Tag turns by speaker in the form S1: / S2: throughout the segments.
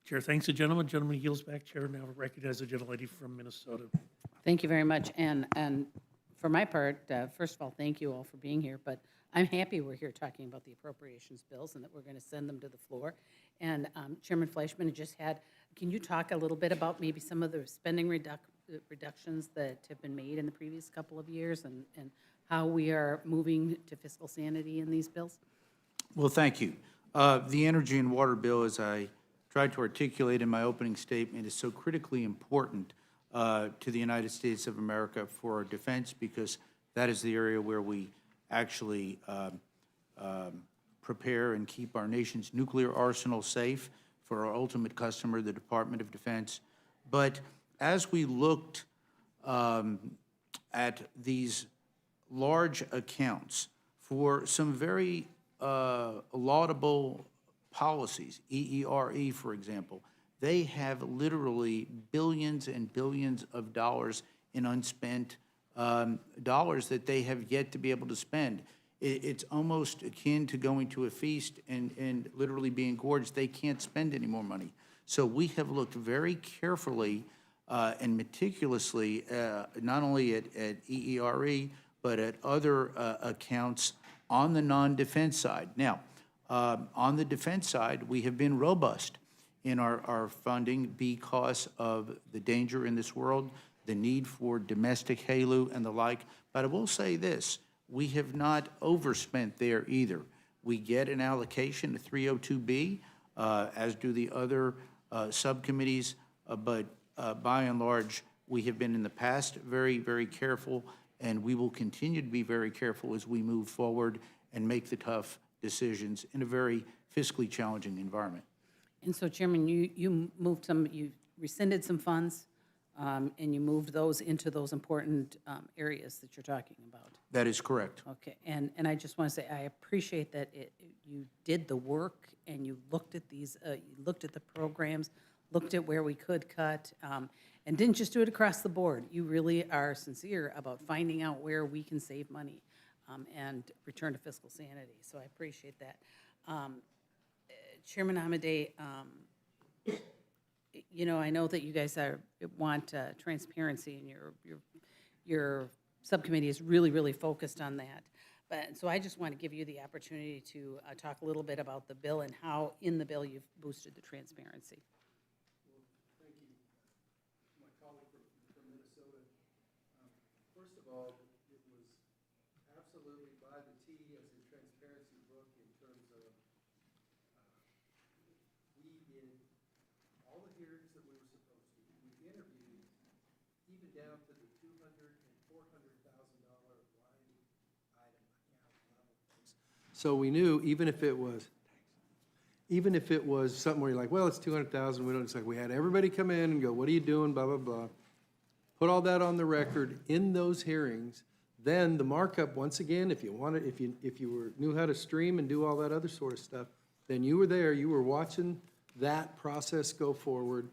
S1: Chair thanks the gentleman. Gentleman yields back. Chair now recognize the gentlelady from Minnesota.
S2: Thank you very much. And for my part, first of all, thank you all for being here. But I'm happy we're here talking about the appropriations bills and that we're going to send them to the floor. And Chairman Fleischmann just had, can you talk a little bit about maybe some of the spending reductions that have been made in the previous couple of years and how we are moving to fiscal sanity in these bills?
S3: Well, thank you. The energy and water bill, as I tried to articulate in my opening statement, is so critically important to the United States of America for our defense, because that is the area where we actually prepare and keep our nation's nuclear arsenal safe for our ultimate customer, the Department of Defense. But as we looked at these large accounts for some very laudable policies, EERE, for example, they have literally billions and billions of dollars in unspent dollars that they have yet to be able to spend. It's almost akin to going to a feast and literally being gorged. They can't spend any more money. So we have looked very carefully and meticulously, not only at EERE, but at other accounts on the non-defense side. Now, on the defense side, we have been robust in our funding because of the danger in this world, the need for domestic HALU and the like. But I will say this, we have not overspent there either. We get an allocation to 302B, as do the other subcommittees, but by and large, we have been in the past very, very careful, and we will continue to be very careful as we move forward and make the tough decisions in a very fiscally challenging environment.
S2: And so, Chairman, you moved some, you rescinded some funds, and you moved those into those important areas that you're talking about.
S3: That is correct.
S2: Okay, and I just want to say I appreciate that you did the work and you looked at these, you looked at the programs, looked at where we could cut, and didn't just do it across the board. You really are sincere about finding out where we can save money and return to fiscal sanity. So I appreciate that. Chairman Amadei, you know, I know that you guys want transparency, and your subcommittee is really, really focused on that. But so I just want to give you the opportunity to talk a little bit about the bill and how in the bill you've boosted the transparency.
S4: Well, thank you, my colleague from Minnesota. First of all, it was absolutely by the T as a transparency book in terms of we did all the hearings that we were supposed to. We interviewed even down to the $200,000 and $400,000 line item account level things. So we knew even if it was something where you're like, well, it's 200,000, we don't, it's like we had everybody come in and go, what are you doing, blah, blah, blah. Put all that on the record in those hearings. Then the markup, once again, if you wanted, if you knew how to stream and do all that other sort of stuff, then you were there, you were watching that process go forward.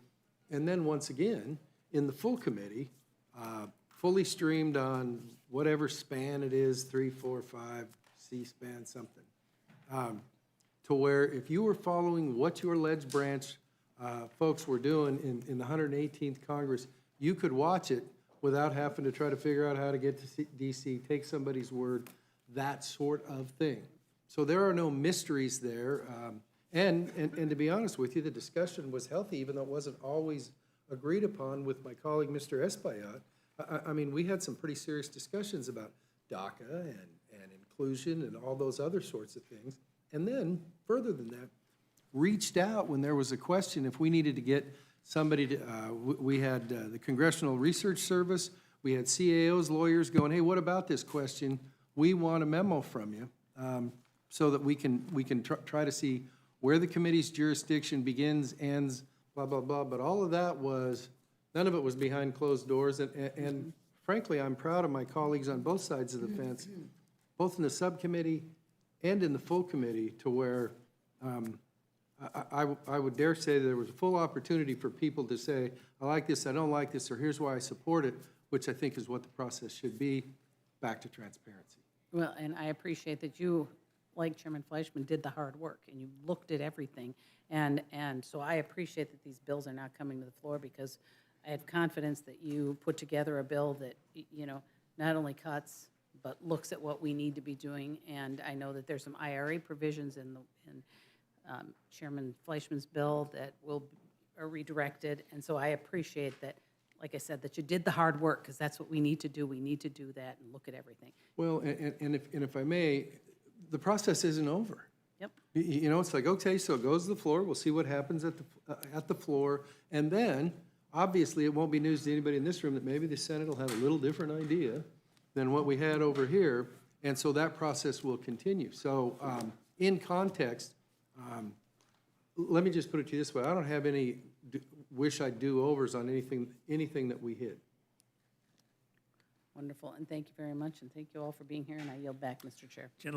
S4: And then once again, in the full committee, fully streamed on whatever span it is, 3, 4, 5, C-SPAN, something. To where if you were following what your alleged branch folks were doing in the 118th Congress, you could watch it without having to try to figure out how to get to D.C., take somebody's word, that sort of thing. So there are no mysteries there. And to be honest with you, the discussion was healthy, even though it wasn't always agreed upon with my colleague, Mr. Espaillat. I mean, we had some pretty serious discussions about DACA and inclusion and all those other sorts of things. And then, further than that, reached out when there was a question if we needed to get somebody to, we had the Congressional Research Service, we had CAO's lawyers going, hey, what about this question? We want a memo from you so that we can try to see where the committee's jurisdiction begins, ends, blah, blah, blah. But all of that was, none of it was behind closed doors. And frankly, I'm proud of my colleagues on both sides of the fence, both in the subcommittee and in the full committee, to where I would dare say there was a full opportunity for people to say, I like this, I don't like this, or here's why I support it, which I think is what the process should be, back to transparency.
S2: Well, and I appreciate that you like Chairman Fleischmann, did the hard work, and you looked at everything. And so I appreciate that these bills are now coming to the floor, because I have confidence that you put together a bill that, not only cuts, but looks at what we need to be doing. And I know that there's some IRA provisions in Chairman Fleischmann's bill that are redirected. And so I appreciate that, like I said, that you did the hard work, because that's what we need to do. We need to do that and look at everything.
S4: Well, and if I may, the process isn't over.
S2: Yep.
S4: It's like, okay, so it goes to the floor, we'll see what happens at the floor, and then, obviously, it won't be news to anybody in this room that maybe the Senate will have a little different idea than what we had over here, and so that process will continue. So, in context, let me just put it to you this way, I don't have any wish I'd do-overs on anything that we hit.
S2: Wonderful, and thank you very much, and thank you all for being here, and I yield back, Mr. Chair.
S1: Gentlemen.